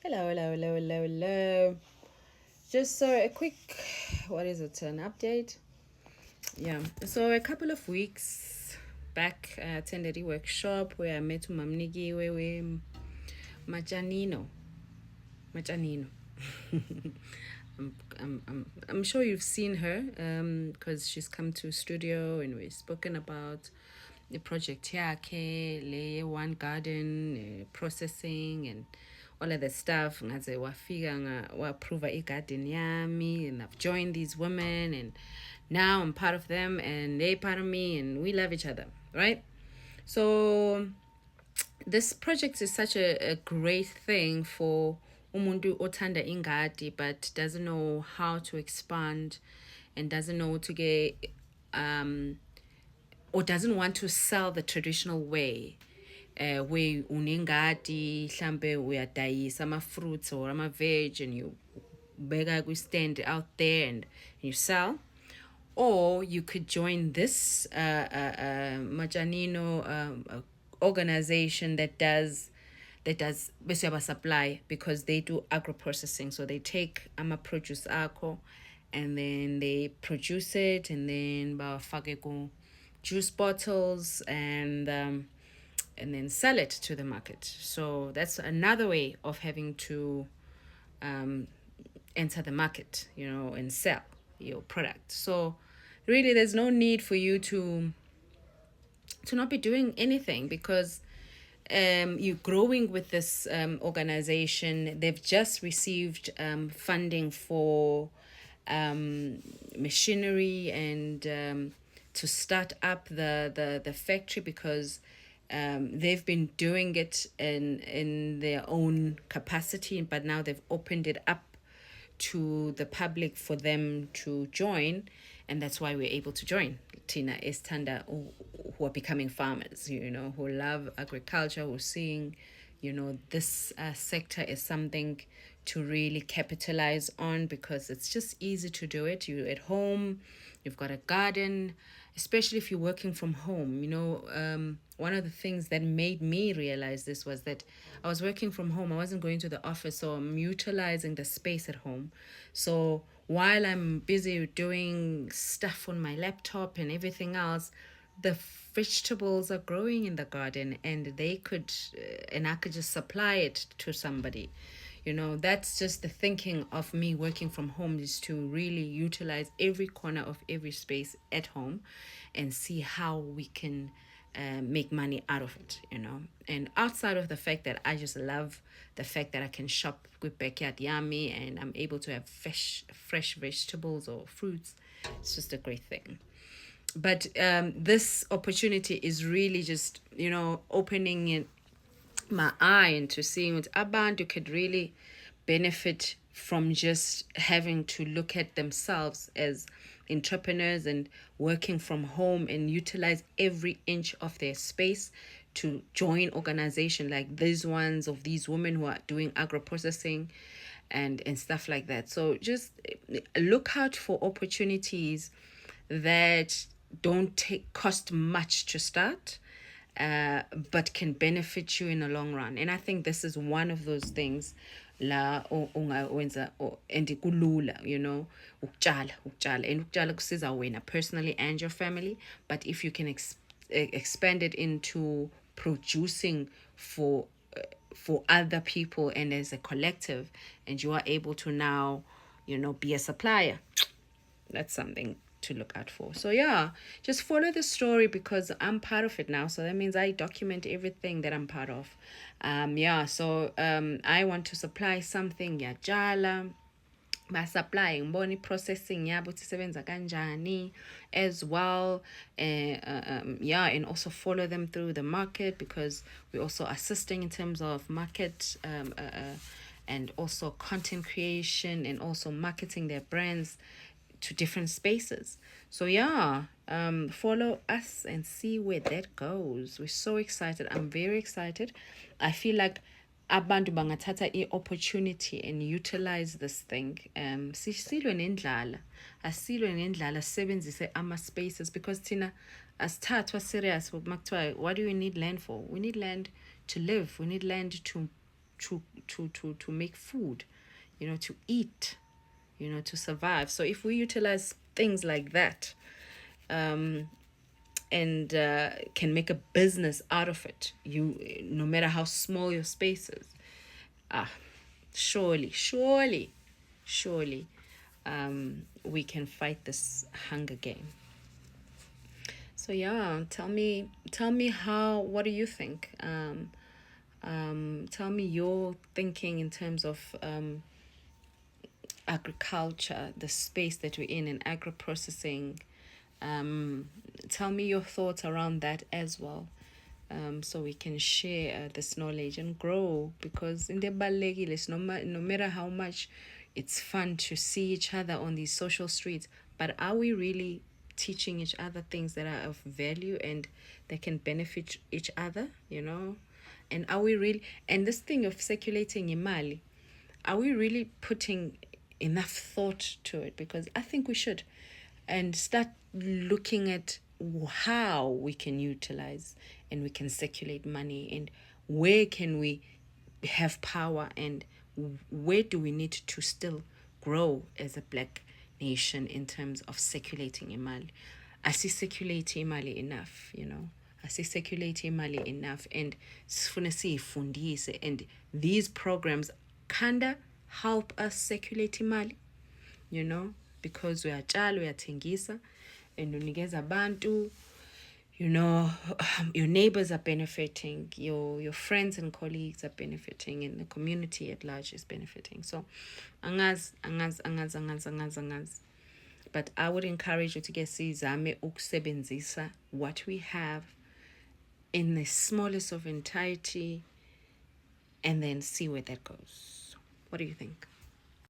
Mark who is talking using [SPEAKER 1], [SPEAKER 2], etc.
[SPEAKER 1] Hello, hello, hello, hello, hello. Just so a quick, what is it, an update? Yeah, so a couple of weeks back, I attended a workshop where I met Mamnigi Wewe Machanino. Machanino. I'm sure you've seen her because she's come to studio and we've spoken about the project yakhe le one garden processing and all of that stuff ngaze wafika waapprova igarden yami and I've joined these women and now I'm part of them and they part of me and we love each other, right? So this project is such a great thing for umuntu othanda ingadi but doesn't know how to expand and doesn't know to get or doesn't want to sell the traditional way where unengadi hlambe uyadayisa ama-fruits or ama-veg and you bega stand out there and you sell, or you could join this Machanino organization that does basically supply, because they do agro processing. So they take ama produce akho and then they produce it and then bafake ku juice bottles and then sell it to the market. So that's another way of having to um, enter the market, and sell your product. So really, there's no need for you to not be doing anything, because you're growing with this organization. They've just received funding for machinery and to start up the factory, because they've been doing it in their own capacity, but now they've opened it up to the public for them to join, and that's why we're able to join. Tina Estanda, who are becoming farmers, who love agriculture, who are seeing, this sector is something to really capitalize on, because it's just easy to do it. You're at home, you've got a garden, especially if you're working from home. One of the things that made me realize this was that I was working from home. I wasn't going to the office, so I'm utilizing the space at home. So while I'm busy doing stuff on my laptop and everything else, the vegetables are growing in the garden, and and I could just supply it to somebody. That's just the thinking of me working from home, is to really utilize every corner of every space at home and see how we can make money out of it. And outside of the fact that I just love the fact that I can shop with backyard yummy and I'm able to have fresh vegetables or fruits, it's just a great thing. But this opportunity is really just, opening it my eye into seeing what abantu could really benefit from just having to look at themselves as entrepreneurs and working from home and utilize every inch of their space to join organization like these ones of these women who are doing agro processing and stuff like that. So just look out for opportunities that don't cost much to start, but can benefit you in the long run. And I think this is one of those things la ungawenza and kulula, ukutshala and ukutshala kusiza wena personally and your family. But if you can expand it into producing for other people and as a collective, and you are able to now be a supplier, that's something to look out for. So yeah, just follow the story, because I'm part of it now. So that means I document everything that I'm part of. I want to supply something, yajala supply ngibona processing yabo ukuthi isebenza kanjani as well. And also follow them through the market, because we're also assisting in terms of market and also content creation and also marketing their brands to different spaces. So follow us and see where that goes. We're so excited. I'm very excited. I feel like abantu bangathatha i-opportunity and utilize this thing. Sisilwe nendlala, asilwe nendlala, sisebenzise ama-spaces, because thina asithathwa serious makuthiwa what do we need land for? We need land to live. We need land to to make food, to eat, to survive. So if we utilize things like that, and can make a business out of it, no matter how small your space is, surely, we can fight this hunger game. So yeah, tell me what do you think? Tell me your thinking in terms of agriculture, the space that we're in agro processing. Tell me your thoughts around that as well, so we can share this knowledge and grow. Because in the balegi, no matter how much it's fun to see each other on these social streets, but are we really teaching each other things that are of value and that can benefit each other? And are we really, and this thing of circulating imali, are we really putting enough thought to it? Because I think we should, and start looking at how we can utilize and we can circulate money, and where can we have power, and where do we need to still grow as a black nation in terms of circulating imali. Asisirculate imali enough, asisirculate imali enough, and sifuna siyifundise, and these programs kinda help us circulate imali, because uyatshala, uyathengisa, and unikeza abantu, your neighbors are benefiting, your friends and colleagues are benefiting, and the community at large is benefiting. So angaz. But I would encourage you to get sizame ukusebenzisa what we have in the smallest of entirety, and then see where that goes. What do you think?